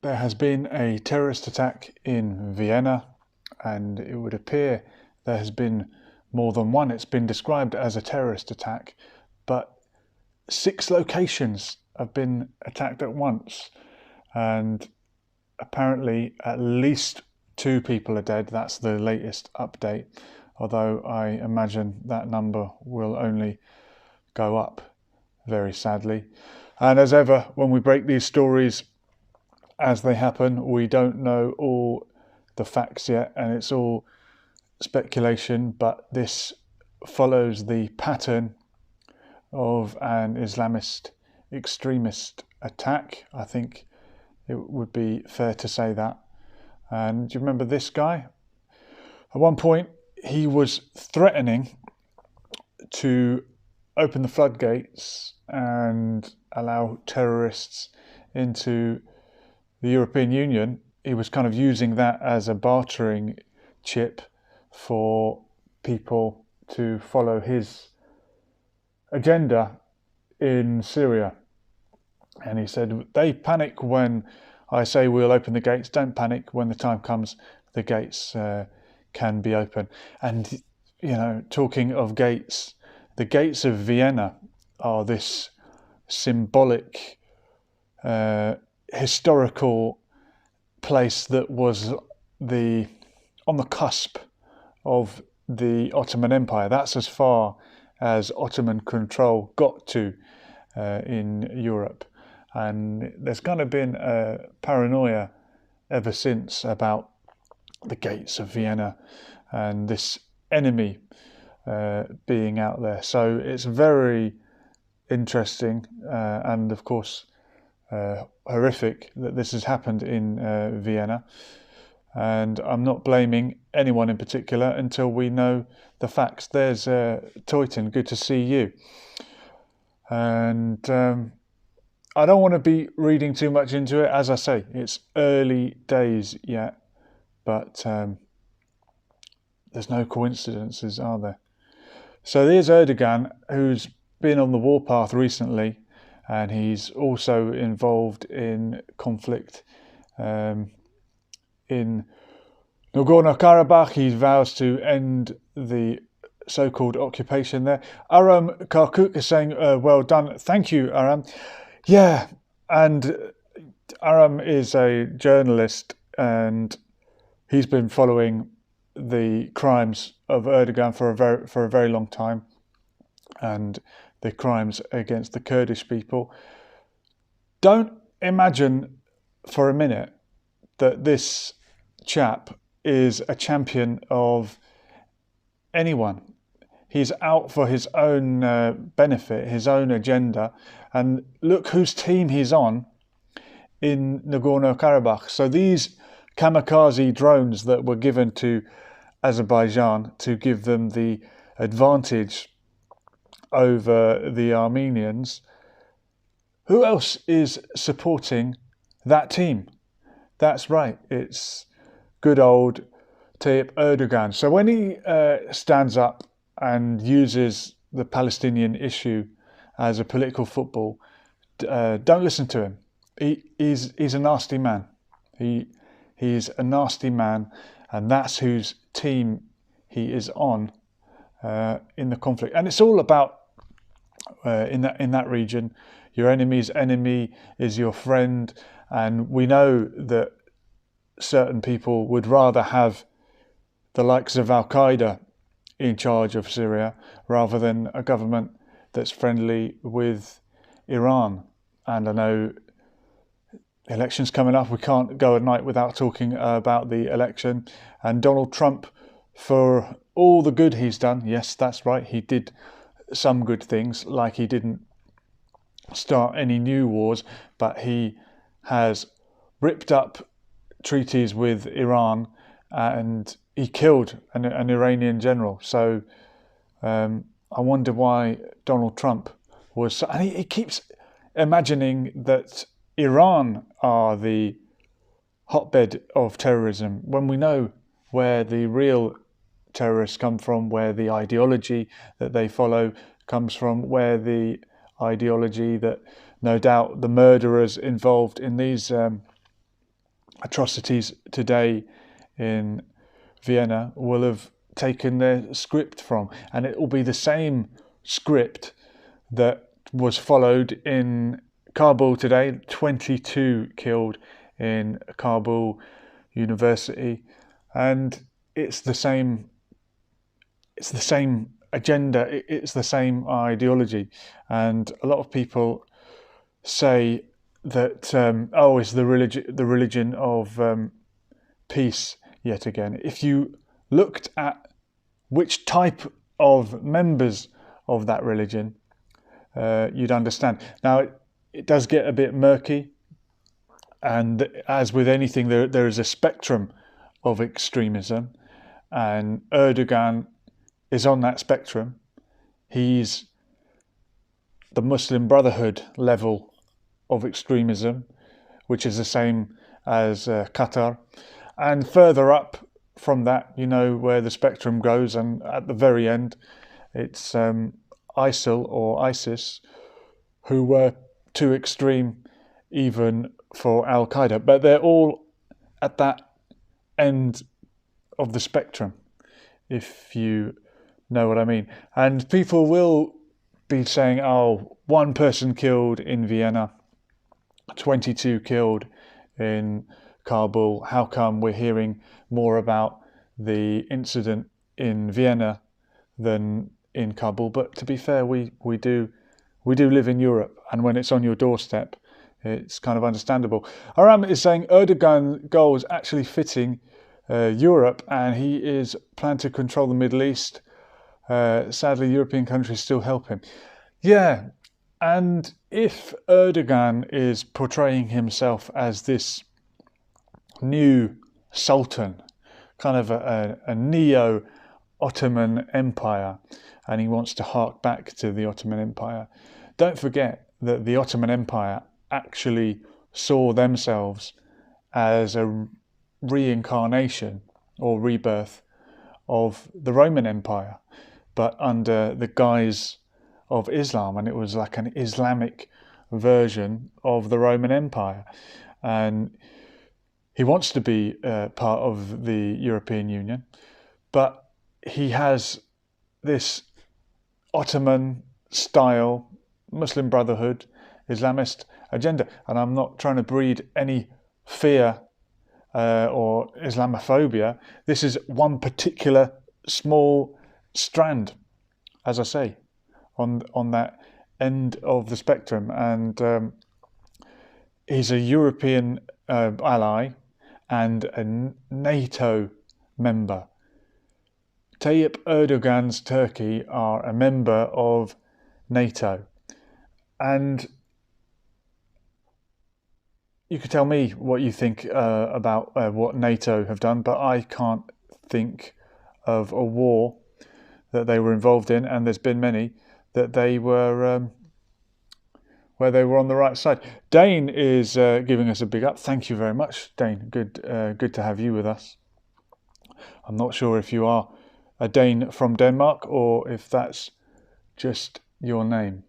There has been a terrorist attack in Vienna, and it would appear there has been more than one. It's been described as a terrorist attack, but 6 locations have been attacked at once, and apparently at least 2 people are dead. That's the latest update, although I imagine that number will only go up, very sadly. And as ever, when we break these stories as they happen, we don't know all the facts yet, and it's all speculation, but this follows the pattern of an Islamist extremist attack. I think it would be fair to say that. And do you remember this guy? At one point, he was threatening to open the floodgates and allow terrorists into the European Union. He was kind of using that as a bartering chip for people to follow his agenda in Syria. And he said, they panic when I say we'll open the gates. Don't panic. When the time comes, the gates can be open. And, you know, talking of gates, the gates of Vienna are this symbolic, historical place that was on the cusp of the Ottoman Empire. That's as far as Ottoman control got to in Europe. And there's kind of been a paranoia ever since about the gates of Vienna and this enemy being out there. So it's very interesting and of course horrific that this has happened in Vienna. And I'm not blaming anyone in particular until we know the facts. There's Toyton, good to see you. And I don't want to be reading too much into it. As I say, it's early days yet, but there's no coincidences, are there? So there's Erdogan, who's been on the warpath recently, and he's also involved in conflict in Nagorno-Karabakh. He vows to end the so-called occupation there. Aram Karkuk is saying, well done. Thank you, Aram. Yeah, and Aram is a journalist, and he's been following the crimes of Erdogan for a very long time, and the crimes against the Kurdish people. Don't imagine for a minute that this chap is a champion of anyone. He's out for his own benefit, his own agenda. And look whose team he's on in Nagorno-Karabakh. So these kamikaze drones that were given to Azerbaijan to give them the advantage over the Armenians, who else is supporting that team? That's right, it's good old Tayyip Erdogan. So when he stands up and uses the Palestinian issue as a political football, don't listen to him. He's a nasty man. He's a nasty man, and that's whose team he is on in the conflict. And it's all about in that region, your enemy's enemy is your friend, and we know that certain people would rather have the likes of Al-Qaeda in charge of Syria rather than a government that's friendly with Iran. And I know elections coming up, we can't go a night without talking about the election. And Donald Trump, for all the good he's done, yes, that's right, he did some good things, like he didn't start any new wars, but he has ripped up treaties with Iran, and he killed an Iranian general. So I wonder why Donald Trump was... And he keeps imagining that Iran are the hotbed of terrorism, when we know where the real terrorists come from, where the ideology that they follow comes from, where the ideology that no doubt the murderers involved in these atrocities today in Vienna will have taken their script from, and it will be the same script that was followed in Kabul today. 22 killed in Kabul University, and it's the same agenda, it's the same ideology. And a lot of people say that it's the religion of peace yet again. If you looked at which type of members of that religion, you'd understand. Now, it does get a bit murky, and as with anything, there is a spectrum of extremism, and Erdogan is on that spectrum. He's the Muslim Brotherhood level of extremism, which is the same as Qatar. And further up from that, you know where the spectrum goes, and at the very end, it's ISIL or ISIS, who were too extreme even for Al-Qaeda. But they're all at that end of the spectrum, if you know what I mean. And people will be saying, oh, one person killed in Vienna, 22 killed in Kabul. How come we're hearing more about the incident in Vienna than in Kabul? But to be fair, we do live in Europe, and when it's on your doorstep, it's kind of understandable. Aram is saying Erdogan goal is actually fitting Europe, and he is planning to control the Middle East. Sadly, European countries still help him. Yeah, and if Erdogan is portraying himself as this new sultan, kind of a neo-Ottoman empire, and he wants to hark back to the Ottoman Empire, don't forget that the Ottoman Empire actually saw themselves as a reincarnation or rebirth of the Roman Empire, but under the guise of Islam, and it was like an Islamic version of the Roman Empire. And he wants to be part of the European Union, but he has this Ottoman style Muslim Brotherhood Islamist agenda. And I'm not trying to breed any fear or Islamophobia. This is one particular small strand, as I say, on that end of the spectrum. And he's a European ally and a NATO member. Tayyip Erdogan's Turkey are a member of NATO. And you could tell me what you think about what NATO have done, but I can't think of a war that they were involved in, and there's been many, that they were where they were on the right side. Dane is giving us a big up. Thank you very much, Dane. Good to have you with us. I'm not sure if you are a Dane from Denmark or if that's just your name.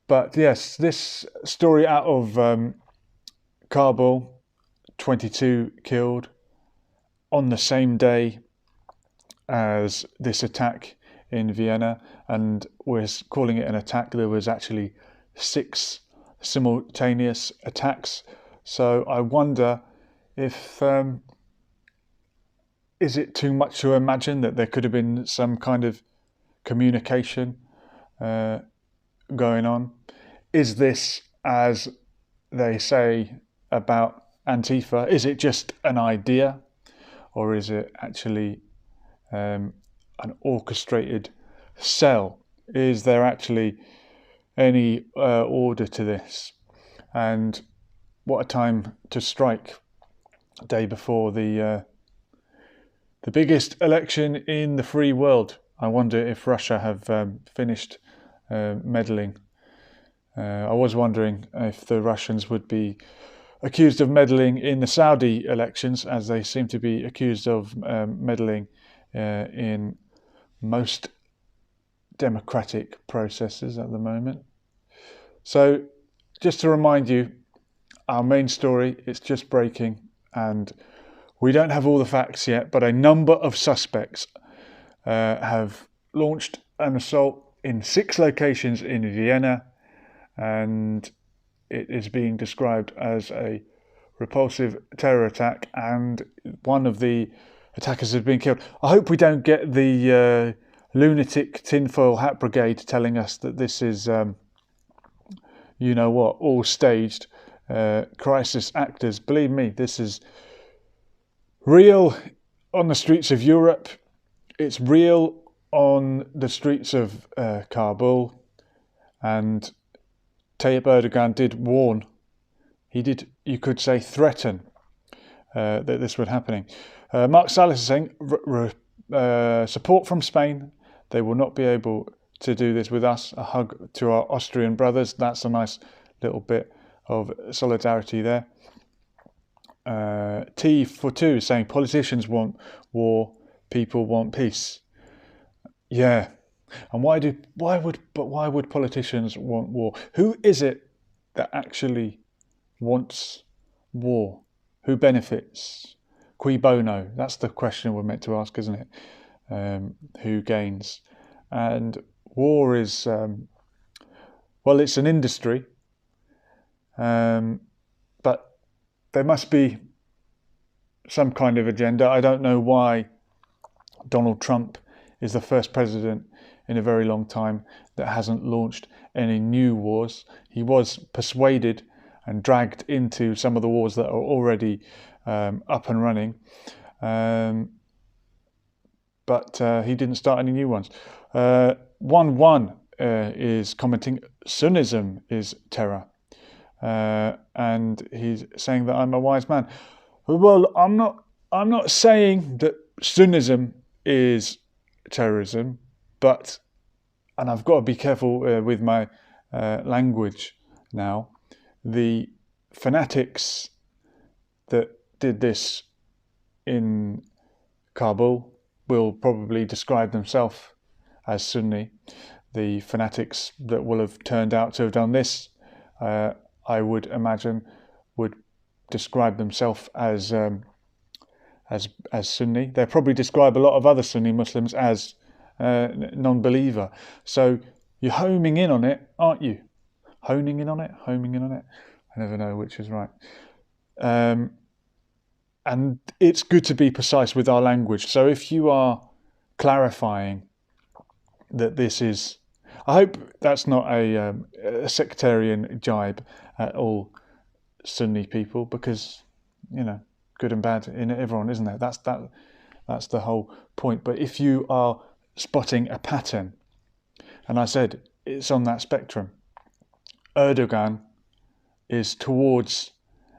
But yes, this story out of Kabul, 22 killed on the same day as this attack in Vienna, and we're calling it an attack. There was actually 6 simultaneous attacks. So I wonder if is it too much to imagine that there could have been some kind of communication going on? Is this, as they say about Antifa, is it just an idea, or is it actually an orchestrated cell? Is there actually any order to this? And what a time to strike, a day before the biggest election in the free world. I wonder if Russia have finished meddling. I was wondering if the Russians would be accused of meddling in the Saudi elections, as they seem to be accused of meddling in most democratic processes at the moment. So just to remind you, our main story, it's just breaking. and we don't have all the facts yet, but a number of suspects have launched an assault in 6 locations in Vienna, and it is being described as a repulsive terror attack, and one of the attackers has been killed. I hope we don't get the lunatic tinfoil hat brigade telling us that this is, you know what, all staged crisis actors. Believe me, this is real on the streets of Europe. It's real on the streets of Kabul, and Tayyip Erdogan did warn. He did, you could say, threaten that this would happening. Mark Salis is saying, support from Spain. They will not be able to do this with us. A hug to our Austrian brothers. That's a nice little bit of solidarity there. T for 2 is saying, politicians want war, people want peace. Yeah. And why would politicians want war? Who is it that actually wants war? Who benefits? Cui bono? That's the question we're meant to ask, isn't it? Who gains? And war is, well, it's an industry, but there must be some kind of agenda. I don't know why Donald Trump is the first president in a very long time that hasn't launched any new wars. He was persuaded and dragged into some of the wars that are already up and running, but he didn't start any new ones. 1-1 is commenting, Sunnism is terror, and he's saying that I'm a wise man. Well, I'm not saying that Sunnism is terrorism, but, and I've got to be careful with my language now, the fanatics that did this in Kabul will probably describe themselves as Sunni. The fanatics that will have turned out to have done this, I would imagine, would describe themselves as Sunni. They'll probably describe a lot of other Sunni Muslims as non-believer. So you're homing in on it, aren't you? Homing in on it? I never know which is right. And it's good to be precise with our language. So if you are clarifying that this is, I hope that's not a sectarian jibe at all Sunni people, because, you know, good and bad in everyone, isn't there? That's the whole point. But if you are spotting a pattern, and I said it's on that spectrum, Erdogan is towards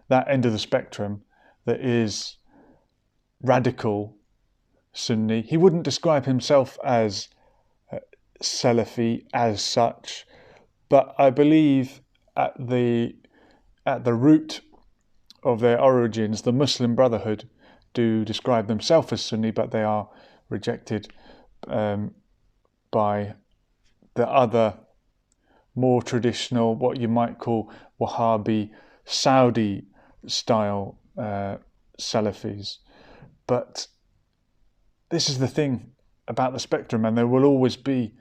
that end of the spectrum that is radical Sunni. He wouldn't describe himself as Salafi as such, but I believe at the root of their origins, the Muslim Brotherhood do describe themselves as Sunni, but they are rejected by the other more traditional, what you might call Wahhabi, Saudi style Salafis. But this is the thing about the spectrum, and there will always be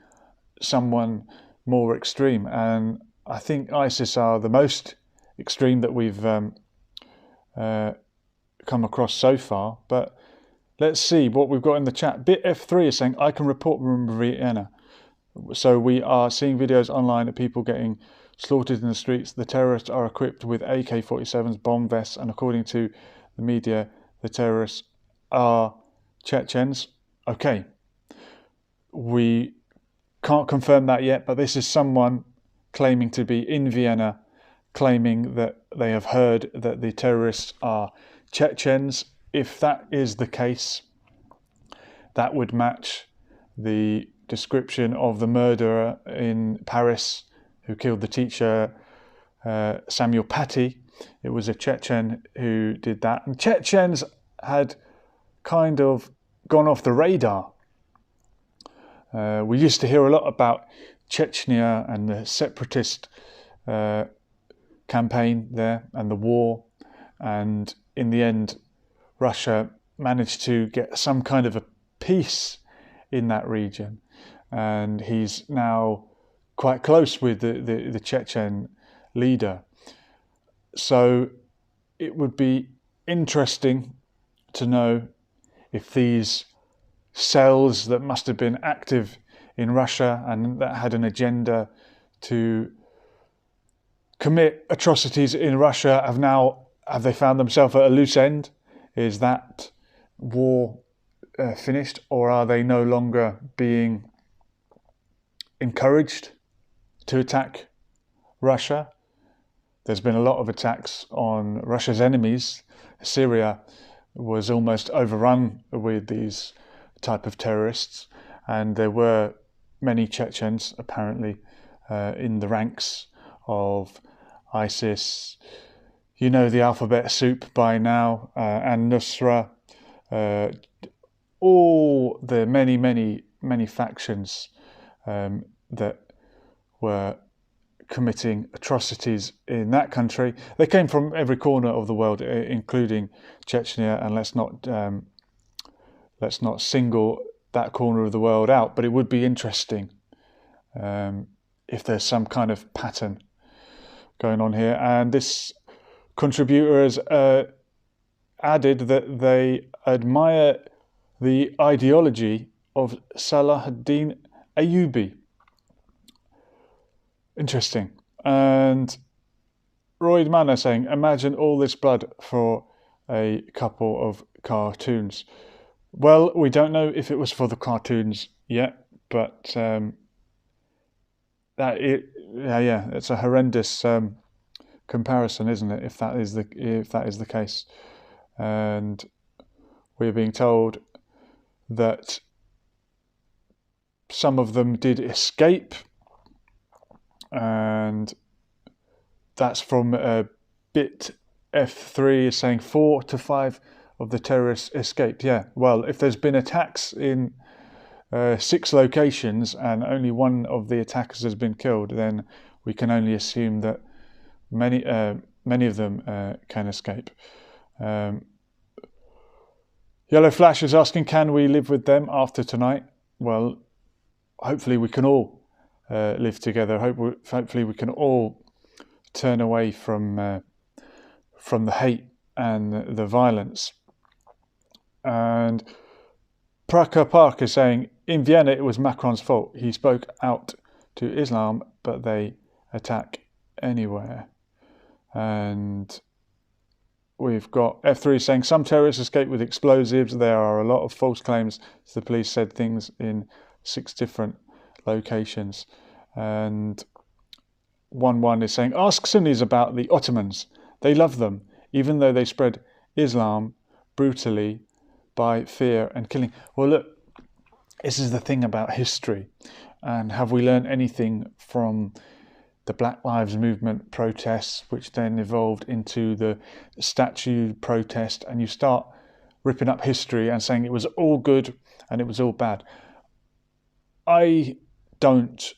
someone more extreme, and I think ISIS are the most extreme that we've come across so far. But let's see what we've got in the chat. BitF3 is saying, I can report from Vienna. So we are seeing videos online of people getting slaughtered in the streets. The terrorists are equipped with AK-47s, bomb vests, and according to the media, the terrorists are Chechens. Okay, we can't confirm that yet, but this is someone claiming to be in Vienna, claiming that they have heard that the terrorists are Chechens. If that is the case, that would match the description of the murderer in Paris who killed the teacher, Samuel Paty. It was a Chechen who did that. And Chechens had kind of gone off the radar. We used to hear a lot about Chechnya and the separatist campaign there and the war. And in the end, Russia managed to get some kind of a peace in that region, and he's now quite close with the Chechen leader. So it would be interesting to know if these cells that must have been active in Russia and that had an agenda to commit atrocities in Russia have they found themselves at a loose end? Is that war finished, or are they no longer being encouraged to attack Russia? There's been a lot of attacks on Russia's enemies. Syria was almost overrun with these type of terrorists, and there were many Chechens apparently in the ranks of ISIS. You know the alphabet soup by now, and Nusra, all the many factions that were committing atrocities in that country. They came from every corner of the world, including Chechnya, and let's not single that corner of the world out, but it would be interesting if there's some kind of pattern going on here. And this contributor has added that they admire the ideology of Salahuddin Ayyubi. Interesting. And Royd Manor saying, imagine all this blood for a couple of cartoons. Well, we don't know if it was for the cartoons yet, but it's a horrendous comparison, isn't it? If that is the case, and we're being told that some of them did escape, and that's from Bit F3 is saying 4 to 5 of the terrorists escaped. Yeah, well, if there's been attacks in 6 locations and only one of the attackers has been killed, then we can only assume that many of them can escape. Yellow Flash is asking, can we live with them after tonight? Well, hopefully we can all live together. Hopefully we can all turn away from the hate and the violence. And Praka Park is saying, in Vienna it was Macron's fault. He spoke out to Islam, but they attack anywhere. And we've got F3 saying, some terrorists escaped with explosives. There are a lot of false claims. The police said things in 6 different locations. And 1-1 is saying, ask Sunnis about the Ottomans. They love them, even though they spread Islam brutally by fear and killing. Well, look, this is the thing about history. And have we learned anything from the Black Lives Movement protests, which then evolved into the statue protest, and you start ripping up history and saying it was all good and it was all bad. I don't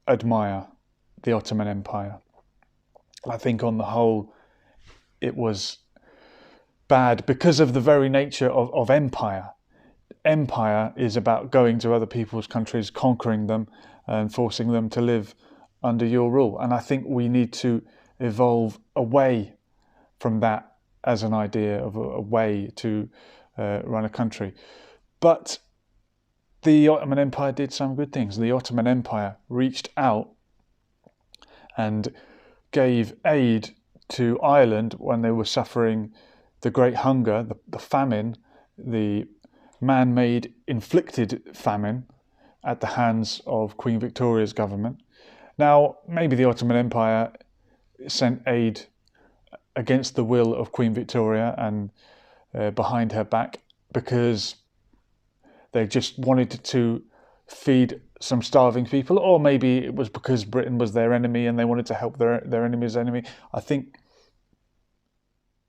admire the Ottoman Empire. I think on the whole it was bad because of the very nature of empire. Empire is about going to other people's countries, conquering them and forcing them to live under your rule. And I think we need to evolve away from that as an idea of a way to run a country. But the Ottoman Empire did some good things. The Ottoman Empire reached out and gave aid to Ireland when they were suffering the Great Hunger, the famine, the man-made inflicted famine at the hands of Queen Victoria's government. Now, maybe the Ottoman Empire sent aid against the will of Queen Victoria and behind her back because they just wanted to feed some starving people, or maybe it was because Britain was their enemy and they wanted to help their enemy's enemy. I think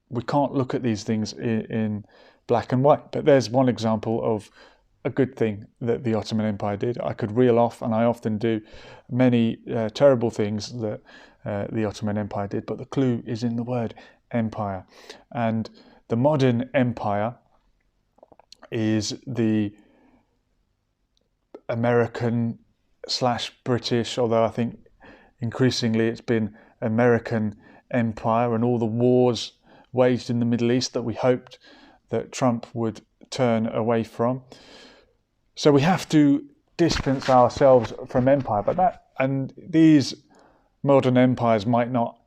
we can't look at these things in black and white, but there's one example of a good thing that the Ottoman Empire did. I could reel off, and I often do, many terrible things that the Ottoman Empire did, but the clue is in the word empire. And the modern empire is the American / British, although I think increasingly it's been American empire, and all the wars waged in the Middle East that we hoped that Trump would turn away from. So we have to distance ourselves from empire, and these modern empires might not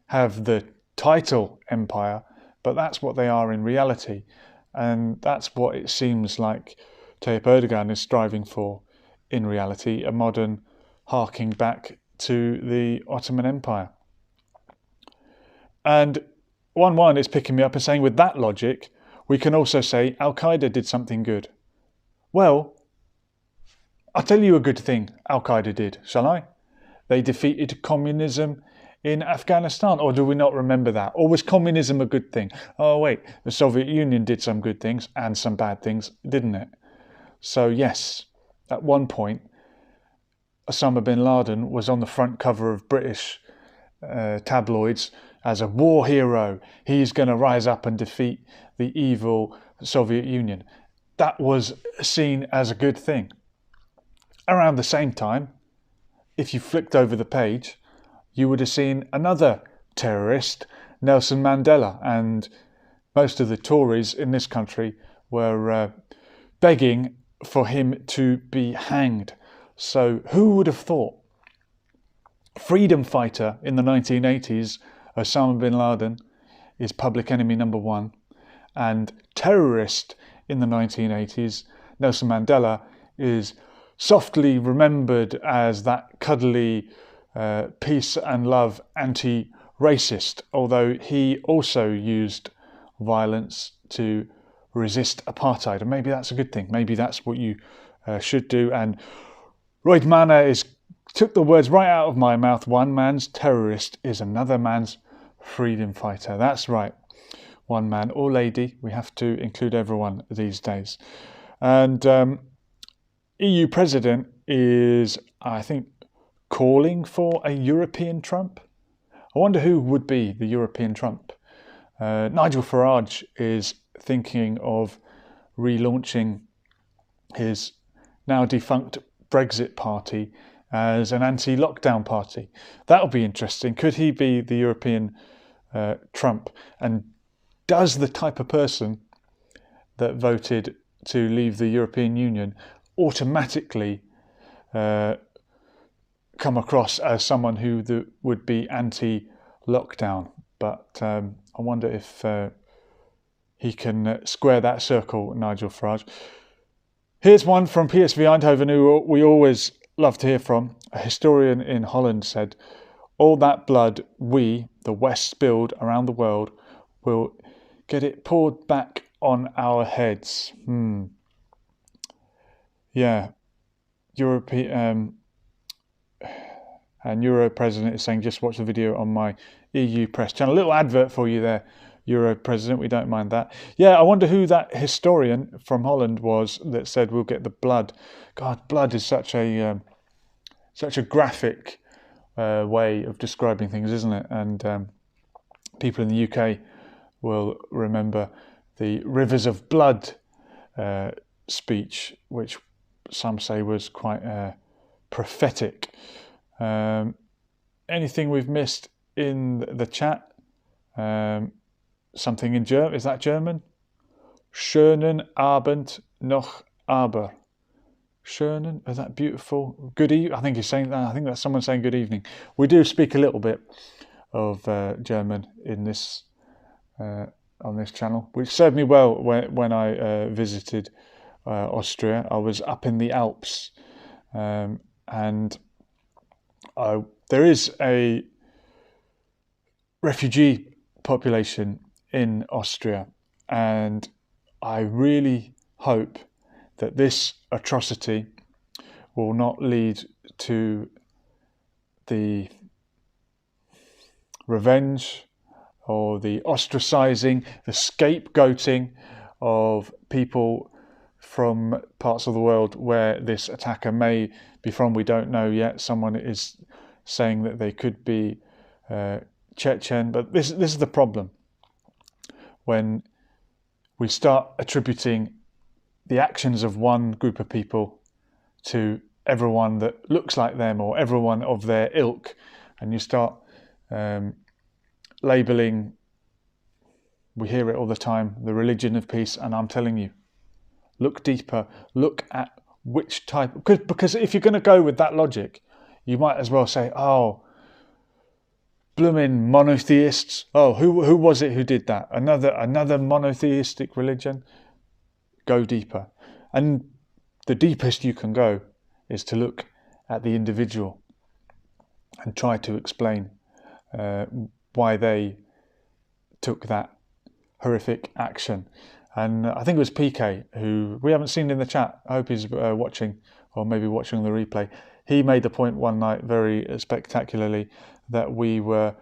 have the title empire, but that's what they are in reality, and that's what it seems like Tayyip Erdogan is striving for in reality, a modern harking back to the Ottoman Empire. And one is picking me up and saying, with that logic, we can also say Al-Qaeda did something good. Well, I'll tell you a good thing Al-Qaeda did, shall I? They defeated communism in Afghanistan, or do we not remember that? Or was communism a good thing? Oh wait, the Soviet Union did some good things and some bad things, didn't it? So yes, at one point, Osama bin Laden was on the front cover of British tabloids as a war hero. He's going to rise up and defeat the evil Soviet Union. That was seen as a good thing. Around the same time, if you flicked over the page, you would have seen another terrorist, Nelson Mandela, and most of the Tories in this country were begging for him to be hanged. So who would have thought? Freedom fighter in the 1980s, Osama bin Laden, is public enemy number one, and terrorist in the 1980s, Nelson Mandela, is softly remembered as that cuddly, peace and love anti-racist, although he also used violence to resist apartheid. And maybe that's a good thing. Maybe that's what you should do. And Royd Mana took the words right out of my mouth. One man's terrorist is another man's freedom fighter. That's right. One man or lady. We have to include everyone these days. And EU president is, I think, calling for a European Trump. I wonder who would be the European Trump. Nigel Farage is thinking of relaunching his now defunct Brexit party as an anti-lockdown party. That'll be interesting. Could he be the European Trump? And does the type of person that voted to leave the European Union automatically come across as someone who would be anti-lockdown? But I wonder if he can square that circle, Nigel Farage. Here's one from PSV Eindhoven, who we always love to hear from. A historian in Holland said, "All that blood we, the West, spilled around the world will get it poured back on our heads." Yeah. And Euro President is saying, just watch the video on my EU Press channel. A little advert for you there, Euro President. We don't mind that. Yeah, I wonder who that historian from Holland was that said we'll get the blood. God, blood is such a graphic way of describing things, isn't it? And people in the UK will remember the Rivers of Blood speech, which some say was quite prophetic. Anything we've missed in the chat? Something in German. Is that German? Schönen Abend noch aber. Schönen, is that beautiful? Good evening. I think he's saying that. I think that's someone saying good evening. We do speak a little bit of German in this on this channel, which served me well when I visited Austria. I was up in the Alps, and there is a refugee population in Austria, and I really hope that this atrocity will not lead to the revenge or the ostracizing, the scapegoating of people from parts of the world where this attacker may be from. We don't know yet. Someone is saying that they could be Chechen, but this is the problem. when we start attributing the actions of one group of people to everyone that looks like them or everyone of their ilk, and you start labelling, we hear it all the time, the religion of peace. And I'm telling you, look deeper, look at which type, because if you're going to go with that logic, you might as well say, oh, blooming monotheists. Oh, who was it who did that? Another monotheistic religion? Go deeper. And the deepest you can go is to look at the individual and try to explain why they took that horrific action. And I think it was PK, who we haven't seen in the chat. I hope he's watching, or maybe watching the replay. He made the point one night very spectacularly that we were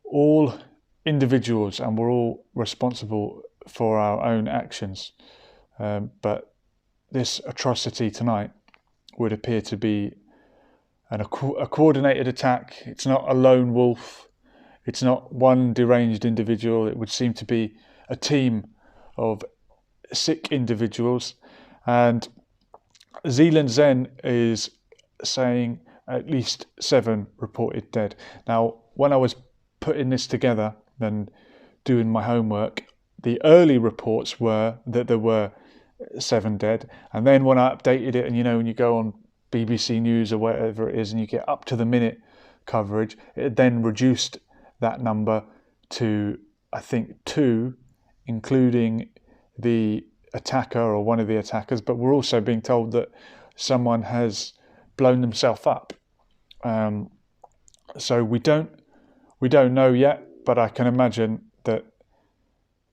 all individuals and we're all responsible for our own actions. But this atrocity tonight would appear to be a coordinated attack. It's not a lone wolf. It's not one deranged individual. It would seem to be a team of sick individuals. And Zealand Zen is saying at least 7 reported dead. Now, when I was putting this together and doing my homework, the early reports were that there were 7 dead. And then when I updated it, and when you go on BBC News or whatever it is, and you get up to the minute coverage, it then reduced that number to, I think, 2, including the attacker or one of the attackers. But we're also being told that someone has blown themselves up. So we don't know yet, but I can imagine that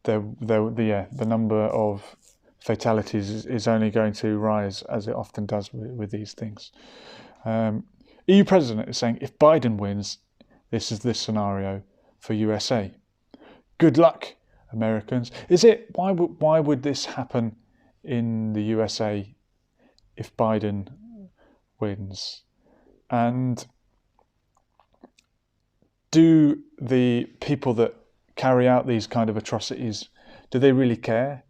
the number of fatalities is only going to rise, as it often does with these things. EU president is saying if Biden wins, this is the scenario for USA. Good luck, Americans. Why would this happen in the USA if Biden wins? And do the people that carry out these kind of atrocities, do they really care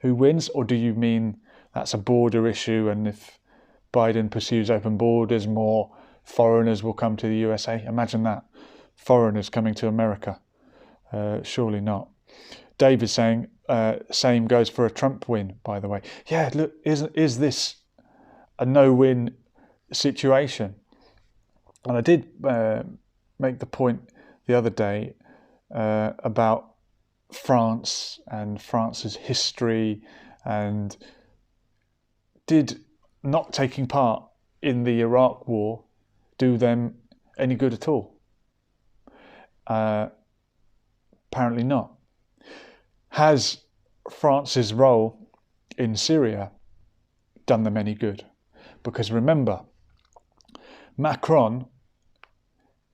who wins? Or do you mean that's a border issue, and if Biden pursues open borders, more foreigners will come to the USA? Imagine that. Foreigners coming to America. Surely not. Dave is saying, same goes for a Trump win, by the way. Yeah, look, is this a no-win situation? And I did make the point the other day about France and France's history, and did not taking part in the Iraq war do them any good at all? Apparently not. Has France's role in Syria done them any good? Because remember, Macron,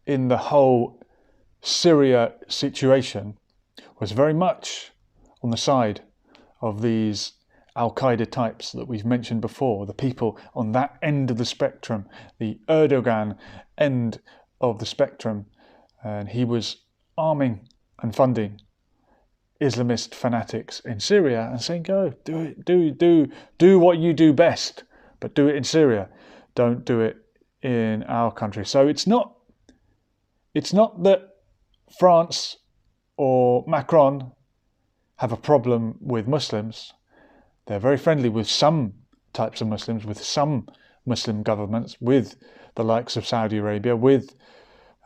in the whole Syria situation, was very much on the side of these Al-Qaeda types that we've mentioned before, the people on that end of the spectrum, the Erdogan end of the spectrum, and he was arming and funding Islamist fanatics in Syria and saying, go, do what you do best, but do it in Syria. Don't do it in our country. So it's not that France or Macron have a problem with Muslims. They're very friendly with some types of Muslims, with some Muslim governments, with the likes of Saudi Arabia, with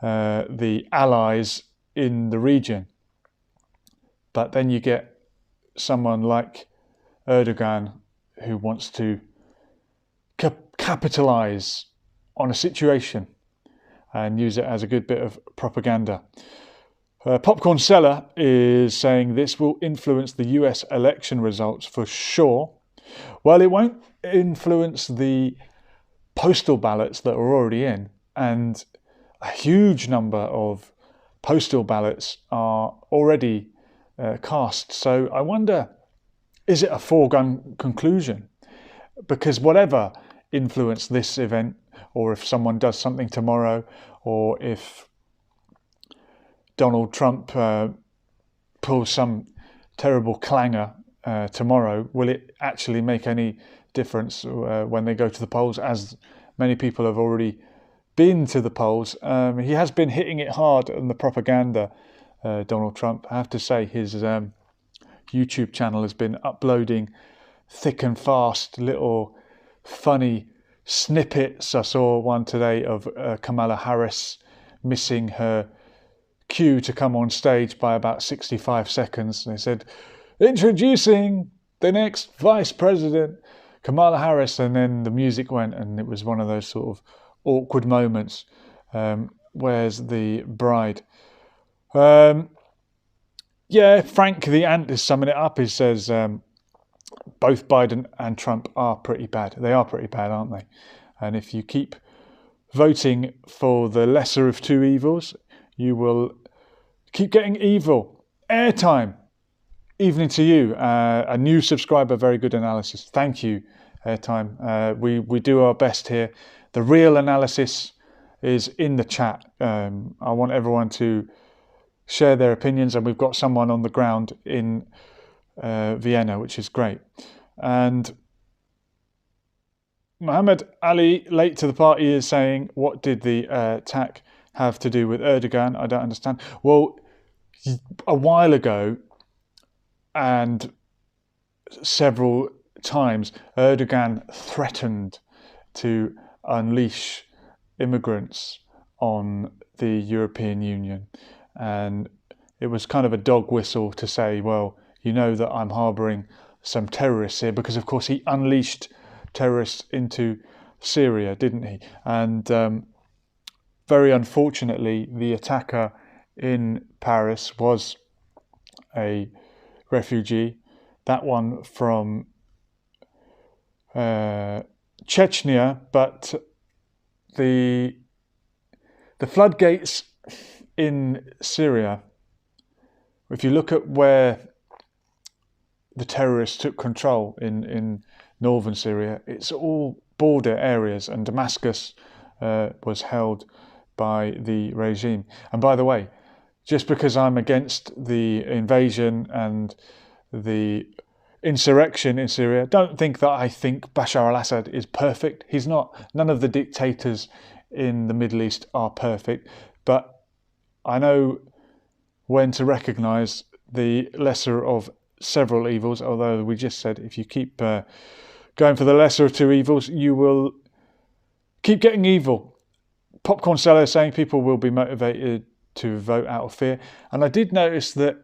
the allies in the region. But then you get someone like Erdogan who wants to capitalize on a situation and use it as a good bit of propaganda. Popcorn Seller is saying this will influence the US election results for sure. Well, it won't influence the postal ballots that are already in, and a huge number of postal ballots are already cast. So I wonder, is it a foregone conclusion? Because whatever influenced this event, or if someone does something tomorrow, or if Donald Trump cause some terrible clangor tomorrow, will it actually make any difference when they go to the polls, as many people have already been to the polls? He has been hitting it hard on the propaganda, Donald Trump. I have to say his YouTube channel has been uploading thick and fast little funny snippets. I saw one today of Kamala Harris missing her cue to come on stage by about 65 seconds. They said, "Introducing the next Vice President, Kamala Harris," and then the music went, and it was one of those sort of awkward moments. Where's the bride? Yeah, Frank the Ant is summing it up. He says both Biden and Trump are pretty bad. They are pretty bad, aren't they? And if you keep voting for the lesser of two evils, you will keep getting evil. Airtime. Evening to you. A new subscriber, very good analysis. Thank you, Airtime. We do our best here. The real analysis is in the chat. I want everyone to share their opinions, and we've got someone on the ground in Vienna, which is great. And Muhammad Ali, late to the party, is saying, what did the attack have to do with Erdogan? I don't understand. Well, a while ago, and several times, Erdogan threatened to unleash immigrants on the European Union. And it was kind of a dog whistle to say, well, you know that I'm harbouring some terrorists here, because of course he unleashed terrorists into Syria, didn't he? And very unfortunately, the attacker in Paris was a refugee, that one from Chechnya, but the floodgates in Syria, if you look at where the terrorists took control in northern Syria, it's all border areas, and Damascus was held by the regime. And by the way, just because I'm against the invasion and the insurrection in Syria, don't think that I think Bashar al-Assad is perfect. He's not. None of the dictators in the Middle East are perfect, but I know when to recognise the lesser of several evils, although we just said if you keep going for the lesser of two evils, you will keep getting evil. Popcorn Seller saying people will be motivated to vote out of fear. And I did notice that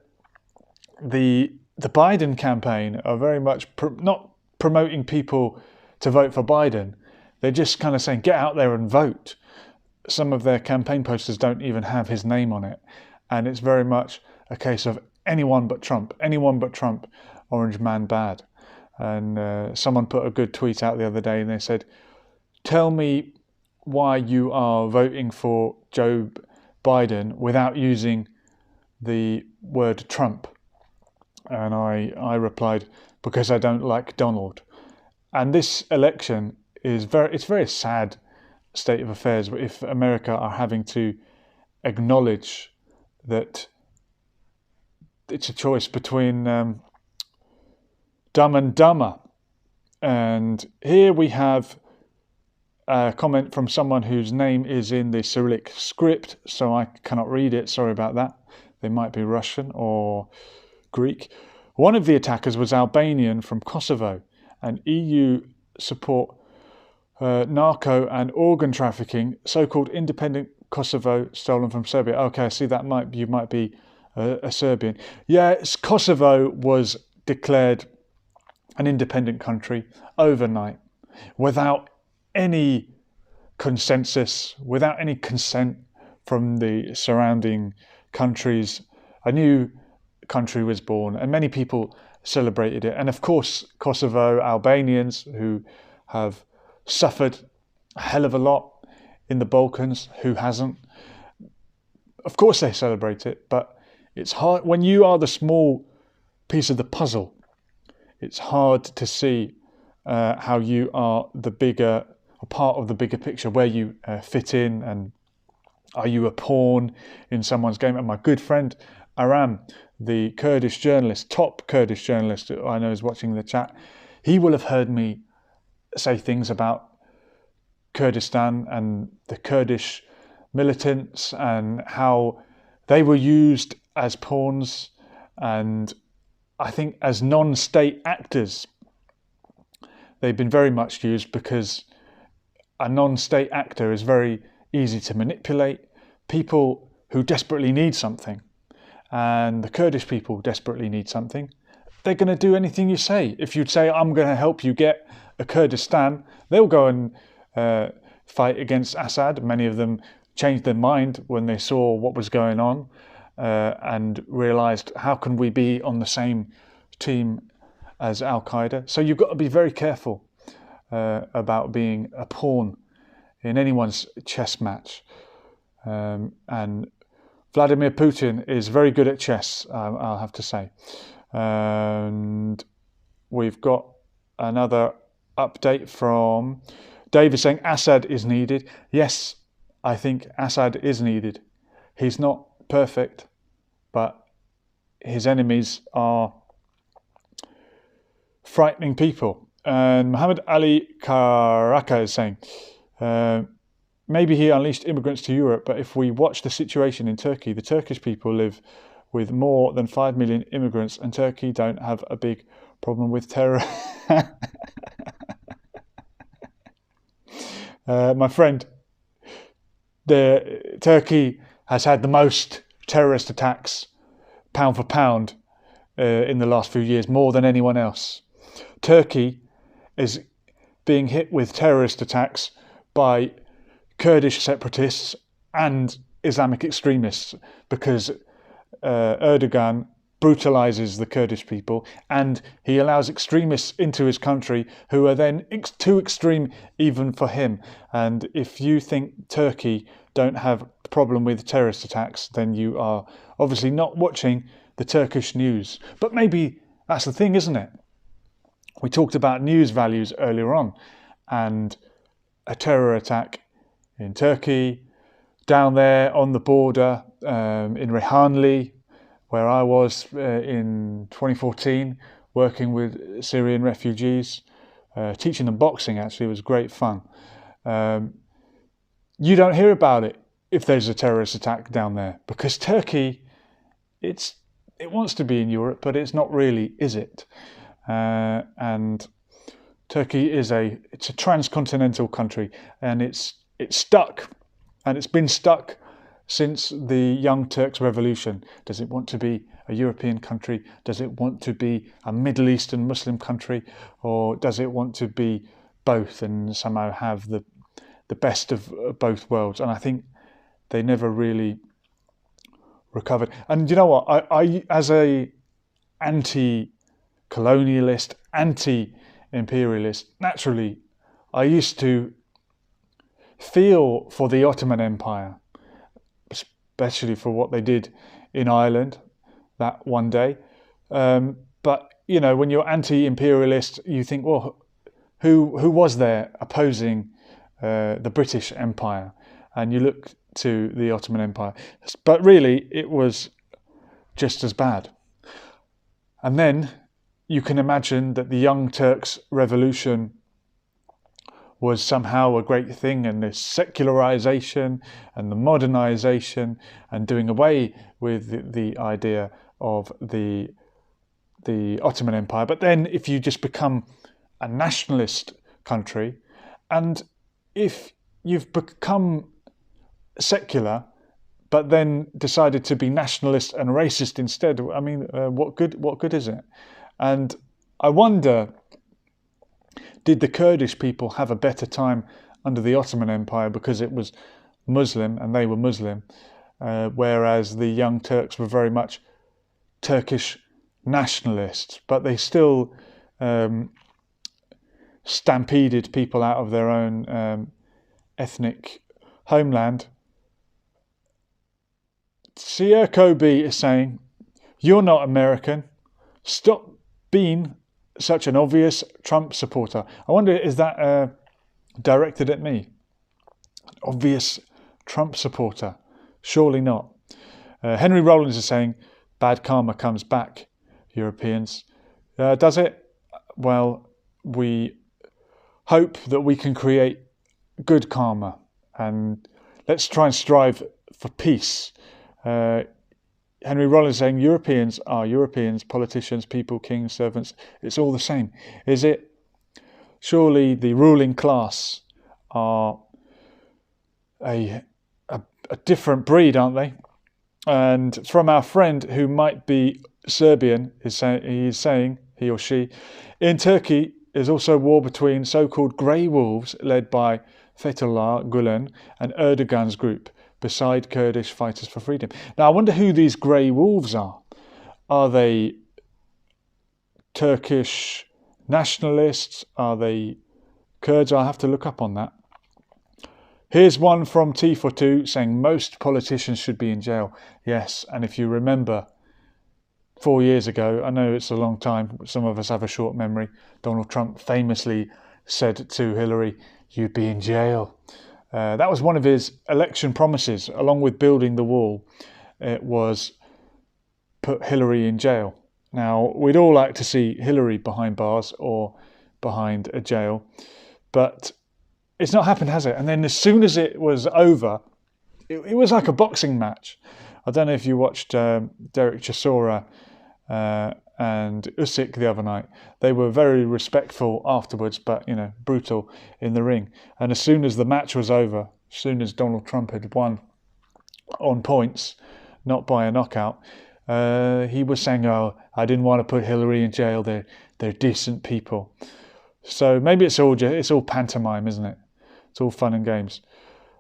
the Biden campaign are very much not promoting people to vote for Biden. They're just kind of saying, get out there and vote. Some of their campaign posters don't even have his name on it. And it's very much a case of anyone but Trump, orange man bad. And someone put a good tweet out the other day, and they said, tell me why you are voting for Joe Biden without using the word Trump. And I replied, because I don't like Donald. And this election is it's very sad state of affairs if America are having to acknowledge that it's a choice between dumb and dumber. And here we have a comment from someone whose name is in the Cyrillic script, so I cannot read it. Sorry about that. They might be Russian or Greek. One of the attackers was Albanian from Kosovo, and EU support narco and organ trafficking, so-called independent Kosovo stolen from Serbia. Okay, I see that you might be a Serbian. Yeah, Kosovo was declared an independent country overnight without any consensus, without any consent from the surrounding countries. A new country was born, and many people celebrated it. And of course, Kosovo Albanians, who have suffered a hell of a lot in the Balkans, who hasn't? Of course they celebrate it, but it's hard when you are the small piece of the puzzle. It's hard to see how you are a part of the bigger picture, where you fit in, and are you a pawn in someone's game? And my good friend Aram, the Kurdish journalist, top Kurdish journalist who I know is watching the chat, he will have heard me say things about Kurdistan and the Kurdish militants and how they were used as pawns and I think as non-state actors. They've been very much used because a non-state actor is very easy to manipulate. People who desperately need something, and the Kurdish people desperately need something, they're going to do anything you say. If you'd say, I'm going to help you get a Kurdistan, they'll go and fight against Assad. Many of them changed their mind when they saw what was going on and realised, how can we be on the same team as Al-Qaeda? So you've got to be very careful about being a pawn in anyone's chess match. And Vladimir Putin is very good at chess, I'll have to say. And we've got another update from David saying Assad is needed. Yes, I think Assad is needed. He's not perfect, but his enemies are frightening people. And Muhammad Ali Karaka is saying, maybe he unleashed immigrants to Europe, but if we watch the situation in Turkey, the Turkish people live with more than 5 million immigrants, and Turkey don't have a big problem with terror. My friend, Turkey has had the most terrorist attacks, pound for pound, in the last few years, more than anyone else. Turkey is being hit with terrorist attacks by Kurdish separatists and Islamic extremists because Erdogan brutalizes the Kurdish people and he allows extremists into his country who are then too extreme even for him. And if you think Turkey don't have a problem with terrorist attacks, then you are obviously not watching the Turkish news. But maybe that's the thing, isn't it? We talked about news values earlier on, and a terror attack in Turkey, down there on the border in Rehanli, where I was in 2014, working with Syrian refugees, teaching them boxing. Actually, it was great fun. You don't hear about it if there's a terrorist attack down there, because Turkey, it wants to be in Europe, but it's not really, is it? And Turkey it's a transcontinental country, and it's stuck, and it's been stuck since the Young Turks Revolution. Does it want to be a European country? Does it want to be a Middle Eastern Muslim country? Or does it want to be both and somehow have the best of both worlds? And I think they never really recovered. And you know what? I as a anti-colonialist, anti-imperialist, naturally, I used to feel for the Ottoman Empire, especially for what they did in Ireland that one day. But, you know, when you're anti-imperialist, you think, well, who was there opposing the British Empire? And you look to the Ottoman Empire. But really, it was just as bad. And then you can imagine that the Young Turks Revolution was somehow a great thing, and the secularization and the modernization and doing away with the idea of the Ottoman Empire. But then if you just become a nationalist country, and if you've become secular but then decided to be nationalist and racist instead, I mean, what good is it? And I wonder, did the Kurdish people have a better time under the Ottoman Empire because it was Muslim and they were Muslim, whereas the Young Turks were very much Turkish nationalists, but they still stampeded people out of their own ethnic homeland. Sia Kobe is saying, "You're not American. Stop being such an obvious Trump supporter." I wonder, is that directed at me? Obvious Trump supporter? Surely not. Henry Rollins is saying, bad karma comes back, Europeans. Does it? Well, we hope that we can create good karma, and let's try and strive for peace. Henry Rollins saying Europeans are Europeans, politicians, people, kings, servants. It's all the same. Is it? Surely the ruling class are a different breed, aren't they? And from our friend who might be Serbian, he is saying, he or she, in Turkey is also war between so-called grey wolves led by Fethullah Gulen and Erdogan's group, beside Kurdish fighters for freedom. Now, I wonder who these grey wolves are. Are they Turkish nationalists? Are they Kurds? I'll have to look up on that. Here's one from T42 saying most politicians should be in jail. Yes, and if you remember 4 years ago, I know it's a long time, some of us have a short memory, Donald Trump famously said to Hillary, "You'd be in jail." That was one of his election promises, along with building the wall. It was put Hillary in jail. Now, we'd all like to see Hillary behind bars or behind a jail, but it's not happened, has it? And then as soon as it was over, it was like a boxing match. I don't know if you watched Derek Chisora and Usyk the other night. They were very respectful afterwards, but brutal in the ring. And as soon as the match was over, as soon as Donald Trump had won on points, not by a knockout, he was saying, "Oh, I didn't want to put Hillary in jail. They're decent people." So maybe it's all pantomime, isn't it? It's all fun and games.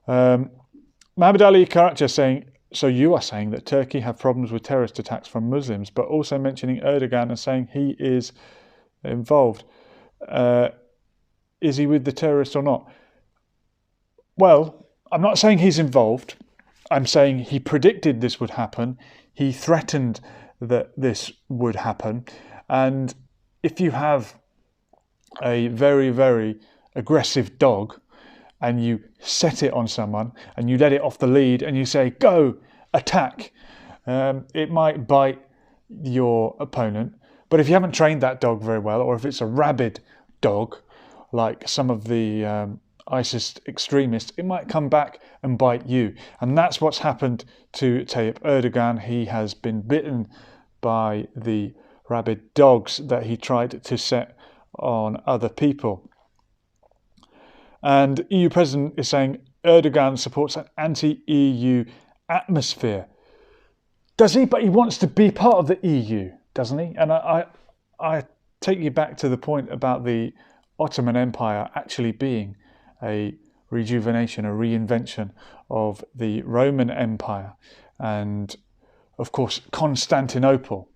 Mohammed Ali Karacha saying, so you are saying that Turkey have problems with terrorist attacks from Muslims, but also mentioning Erdogan and saying he is involved. Is he with the terrorists or not? Well, I'm not saying he's involved. I'm saying he predicted this would happen. He threatened that this would happen. And if you have a very, very aggressive dog and you set it on someone and you let it off the lead and you say, "Go, attack," it might bite your opponent. But if you haven't trained that dog very well, or if it's a rabid dog, like some of the ISIS extremists, it might come back and bite you. And that's what's happened to Tayyip Erdogan. He has been bitten by the rabid dogs that he tried to set on other people. And EU President is saying Erdogan supports an anti-EU atmosphere. Does he? But he wants to be part of the EU, doesn't he? And I take you back to the point about the Ottoman Empire actually being a rejuvenation, a reinvention of the Roman Empire. And of course, Constantinople,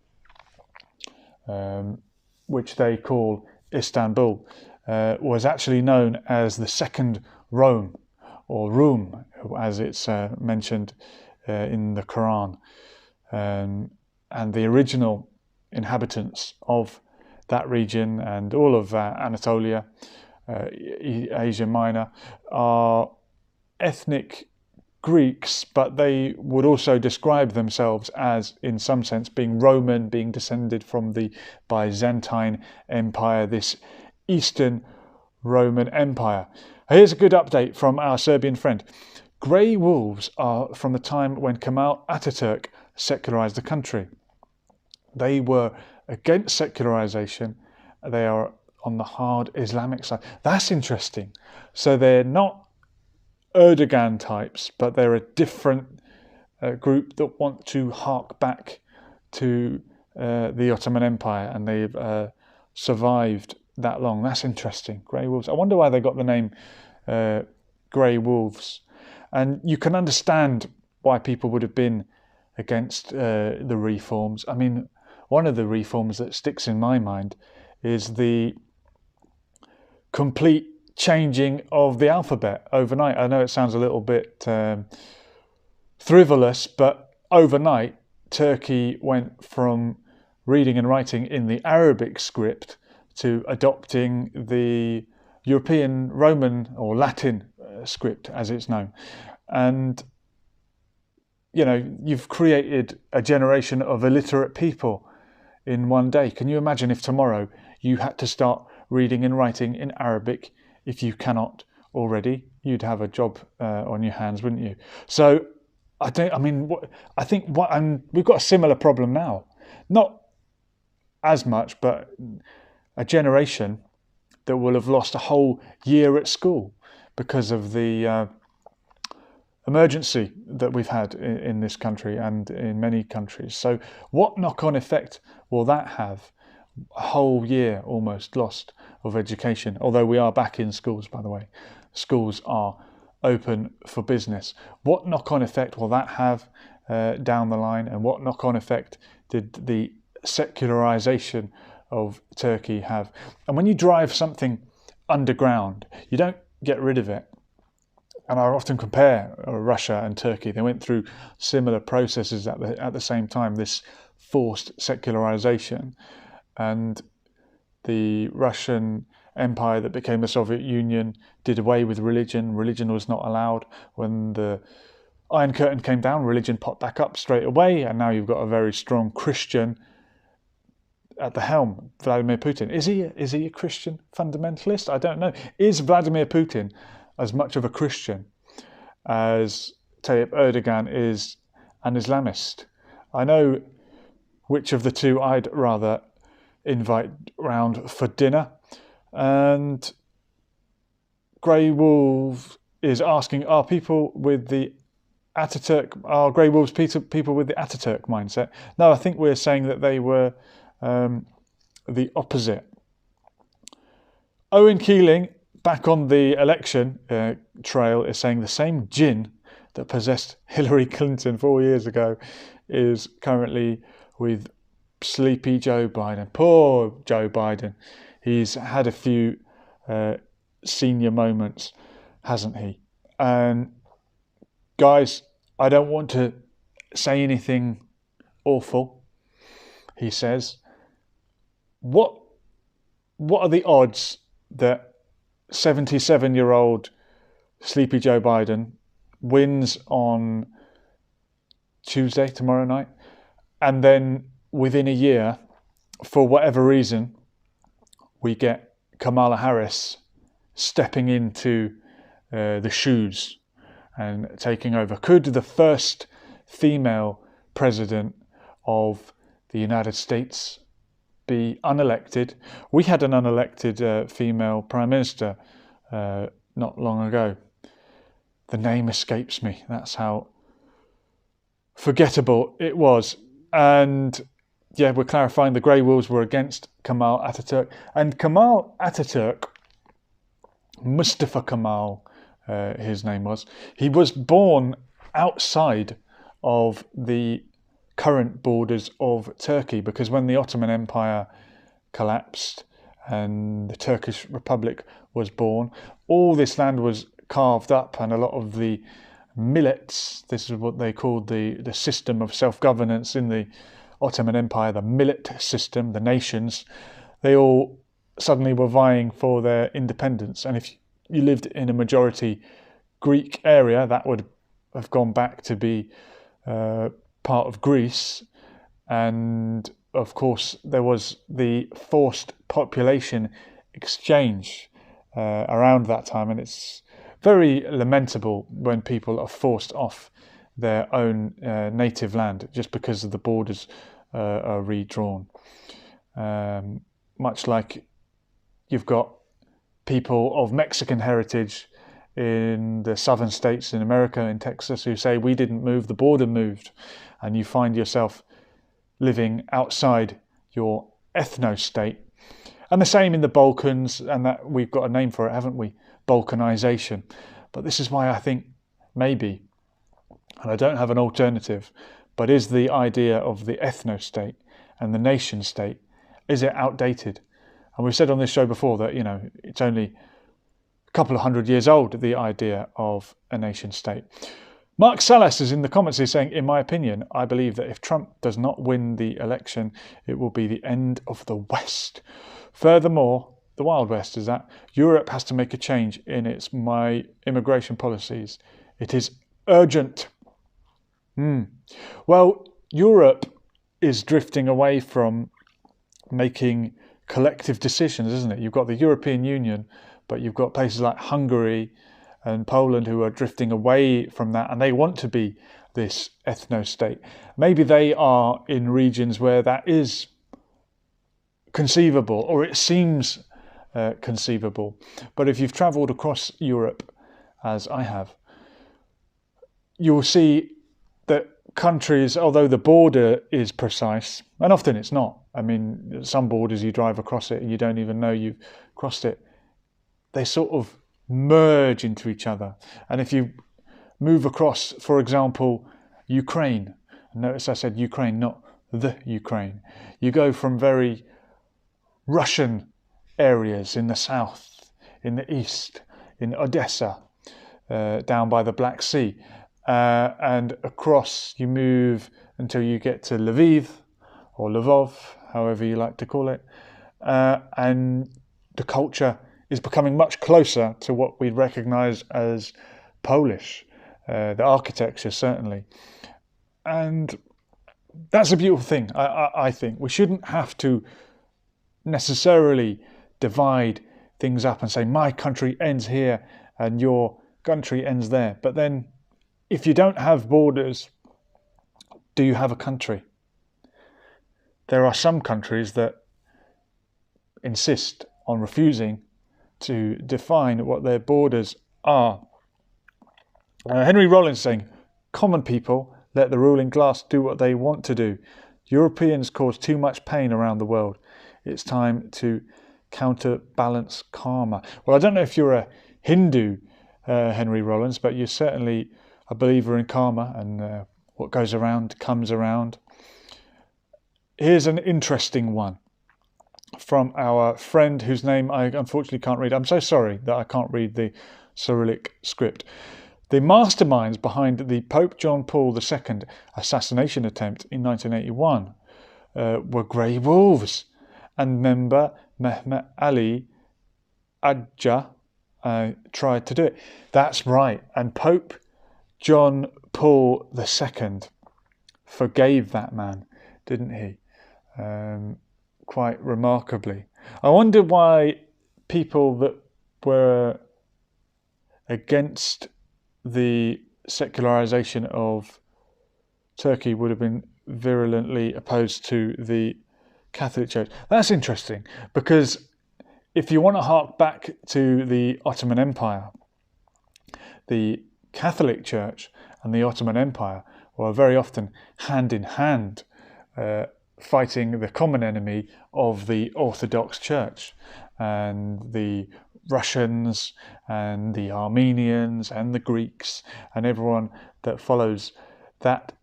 which they call Istanbul, was actually known as the Second Rome, or Rum, as it's mentioned in the Quran. And the original inhabitants of that region and all of Anatolia, Asia Minor, are ethnic Greeks, but they would also describe themselves as, in some sense, being Roman, being descended from the Byzantine Empire, this Eastern Roman Empire. Here's a good update from our Serbian friend. Grey wolves are from the time when Kemal Ataturk secularized the country. They were against secularization. They are on the hard Islamic side. That's interesting. So they're not Erdogan types, but they're a different group that want to hark back to the Ottoman Empire, and they've survived that long. That's interesting. Grey wolves. I wonder why they got the name Grey wolves. And you can understand why people would have been against the reforms. I mean, one of the reforms that sticks in my mind is the complete changing of the alphabet overnight. I know it sounds a little bit frivolous, but overnight Turkey went from reading and writing in the Arabic script to adopting the European Roman or Latin script, as it's known. And you've created a generation of illiterate people in one day. Can you imagine if tomorrow you had to start reading and writing in Arabic if you cannot already? You'd have a job on your hands, wouldn't you? So and we've got a similar problem now. Not as much, but a generation that will have lost a whole year at school because of the emergency that we've had in this country and in many countries. So what knock-on effect will that have? A whole year almost lost of education, although we are back in schools, by the way. Schools are open for business. What knock-on effect will that have down the line, and what knock-on effect did the secularization of Turkey have? And when you drive something underground, you don't get rid of it. And I often compare Russia and Turkey. They went through similar processes at the same time, this forced secularization. And the Russian Empire that became the Soviet Union did away with religion. Religion was not allowed. When the Iron Curtain came down, religion popped back up straight away, and now you've got a very strong Christian at the helm, Vladimir Putin. Is he a Christian fundamentalist? I don't know. Is Vladimir Putin as much of a Christian as Tayyip Erdogan is an Islamist? I know which of the two I'd rather invite round for dinner. And Grey Wolf is asking, are Grey Wolves people with the Ataturk mindset? No, I think we're saying that they were the opposite. Owen Keeling, back on the election trail, is saying the same jinn that possessed Hillary Clinton 4 years ago is currently with sleepy Joe Biden. Poor Joe Biden. He's had a few senior moments, hasn't he? And guys, I don't want to say anything awful. He says, what are the odds that 77-year-old sleepy Joe Biden wins on Tuesday, tomorrow night, and then within a year, for whatever reason, we get Kamala Harris stepping into the shoes and taking over? Could the first female president of the United States be unelected? We had an unelected female prime minister not long ago. The name escapes me. That's how forgettable it was. And yeah, we're clarifying the Grey Wolves were against Kemal Ataturk. And Kemal Ataturk, Mustafa Kemal, his name was, he was born outside of the current borders of Turkey, because when the Ottoman Empire collapsed and the Turkish Republic was born, all this land was carved up, and a lot of the millets, this is what they called the system of self-governance in the Ottoman Empire, the millet system, the nations, they all suddenly were vying for their independence. And if you lived in a majority Greek area, that would have gone back to be part of Greece. And of course, there was the forced population exchange around that time, and it's very lamentable when people are forced off their own native land just because of the borders are redrawn. Much like you've got people of Mexican heritage in the southern states in America, in Texas, who say, we didn't move, the border moved. And you find yourself living outside your ethno-state. And the same in the Balkans, and that we've got a name for it, haven't we? Balkanization. But this is why I think maybe, and I don't have an alternative, but is the idea of the ethno-state and the nation-state, is it outdated? And we've said on this show before that, it's only a couple of 100 years old, the idea of a nation-state. Mark Salas is in the comments, he's saying, in my opinion, I believe that if Trump does not win the election, it will be the end of the West. Furthermore, the Wild West is that Europe has to make a change in its immigration policies. It is urgent. Well, Europe is drifting away from making collective decisions, isn't it? You've got the European Union, but you've got places like Hungary and Poland who are drifting away from that, and they want to be this ethno-state. Maybe they are in regions where that is conceivable, or it seems conceivable. But if you've travelled across Europe, as I have, you will see that countries, although the border is precise, and often it's not. I mean, some borders you drive across it and you don't even know you've crossed it. They sort of merge into each other. And if you move across, for example, Ukraine, notice I said Ukraine, not the Ukraine. You go from very Russian areas in the south, in the east, in Odessa, down by the Black Sea, and across you move until you get to Lviv or Lvov, however you like to call it, and the culture is becoming much closer to what we recognise as Polish, the architecture certainly, and that's a beautiful thing. I think we shouldn't have to necessarily divide things up and say my country ends here and your country ends there. But then if you don't have borders, do you have a country? There are some countries that insist on refusing to define what their borders are. Henry Rollins saying, common people let the ruling class do what they want to do. Europeans cause too much pain around the world. It's time to counterbalance karma. Well, I don't know if you're a Hindu, Henry Rollins, but you're certainly a believer in karma and what goes around comes around. Here's an interesting one from our friend whose name I unfortunately can't read. I'm so sorry that I can't read the Cyrillic script. The masterminds behind the Pope John Paul II assassination attempt in 1981 were grey wolves, and member Mehmet Ali Adja tried to do it. That's right, and Pope John Paul II forgave that man, didn't he? Quite remarkably. I wonder why people that were against the secularization of Turkey would have been virulently opposed to the Catholic Church. That's interesting, because if you want to hark back to the Ottoman Empire, the Catholic Church and the Ottoman Empire were very often hand in hand, fighting the common enemy of the Orthodox Church, and the Russians and the Armenians and the Greeks and everyone that follows that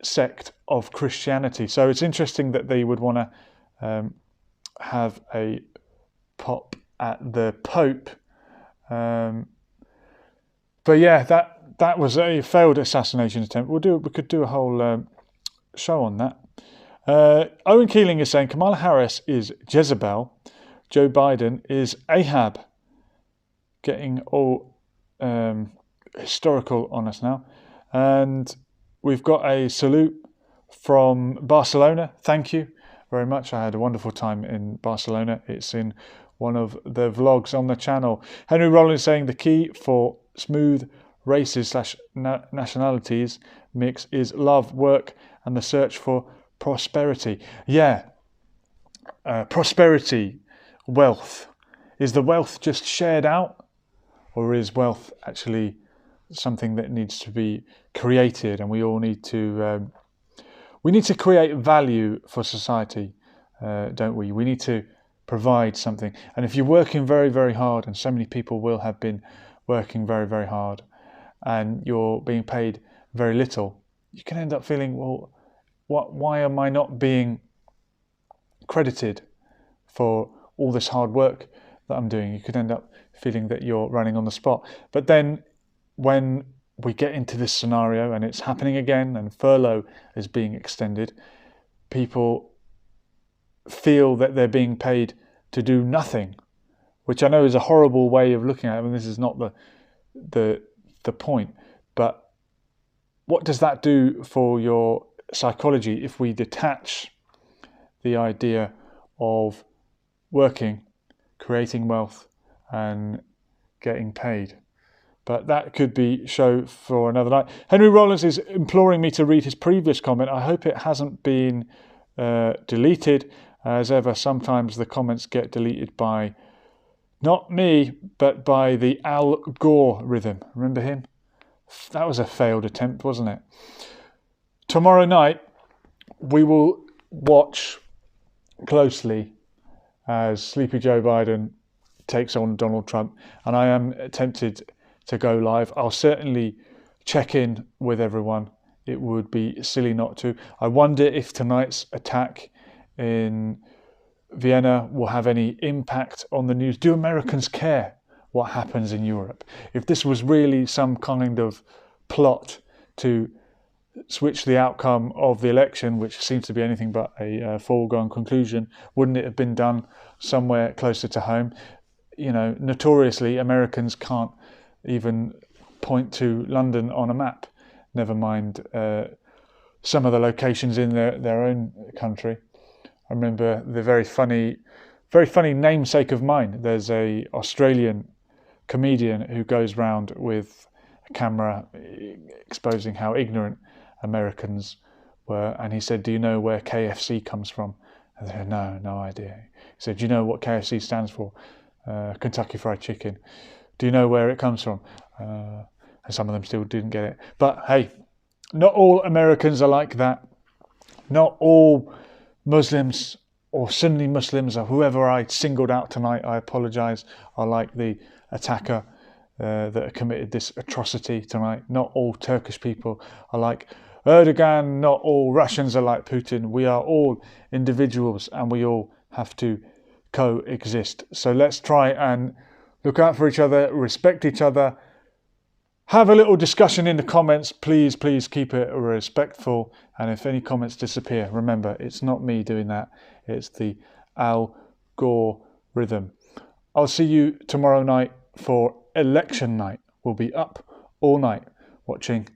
sect of Christianity. So it's interesting that they would want to have a pop at the Pope. But yeah, that was a failed assassination attempt. We could do a whole show on that. Owen Keeling is saying Kamala Harris is Jezebel, Joe Biden is Ahab. Getting all historical on us now. And we've got a salute from Barcelona. Thank you very much. I had a wonderful time in Barcelona. It's in one of the vlogs on the channel. Henry Rollins saying the key for smooth races / nationalities mix is love, work, and the search for prosperity. Yeah, prosperity, wealth. Is the wealth just shared out? Or is wealth actually something that needs to be created, and we all need to create value for society, don't we? We need to provide something. And if you're working very, very hard, and so many people will have been working very, very hard, and you're being paid very little, you can end up feeling, well, why am I not being credited for all this hard work that I'm doing? You could end up feeling that you're running on the spot. But then when we get into this scenario and it's happening again and furlough is being extended, people feel that they're being paid to do nothing, which I know is a horrible way of looking at it. I mean, this is not the point, but what does that do for your psychology if we detach the idea of working, creating wealth and getting paid? But that could be show for another night. Henry Rollins is imploring me to read his previous comment. I hope it hasn't been deleted. As ever, sometimes the comments get deleted by not me, but by the Al Gore rhythm. Remember him? That was a failed attempt, wasn't it? Tomorrow night, we will watch closely as Sleepy Joe Biden takes on Donald Trump. And I am tempted to go live. I'll certainly check in with everyone. It would be silly not to. I wonder if tonight's attack in Vienna will have any impact on the news. Do Americans care what happens in Europe? If this was really some kind of plot to switch the outcome of the election, which seems to be anything but a foregone conclusion, wouldn't it have been done somewhere closer to home? You know, notoriously, Americans can't even point to London on a map, never mind some of the locations in their own country. I remember the very funny namesake of mine. There's a Australian comedian who goes round with a camera exposing how ignorant Americans were, and he said, "Do you know where KFC comes from?" And they said, "No idea." He said, "Do you know what KFC stands for?" Kentucky Fried Chicken. "Do you know where it comes from?" And some of them still didn't get it. But hey, not all Americans are like that. Not all Muslims or Sunni Muslims or whoever I singled out tonight, I apologise, are like the attacker that committed this atrocity tonight. Not all Turkish people are like Erdogan. Not all Russians are like Putin. We are all individuals and we all have to coexist. So let's try and look out for each other, respect each other, have a little discussion in the comments. Please keep it respectful. And if any comments disappear, remember, it's not me doing that. It's the Al Gore rhythm. I'll see you tomorrow night for election night. We'll be up all night watching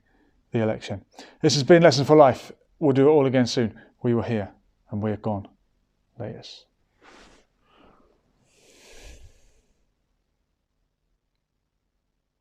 the election. This has been Lesson for Life. We'll do it all again soon. We were here and we're gone. Latest.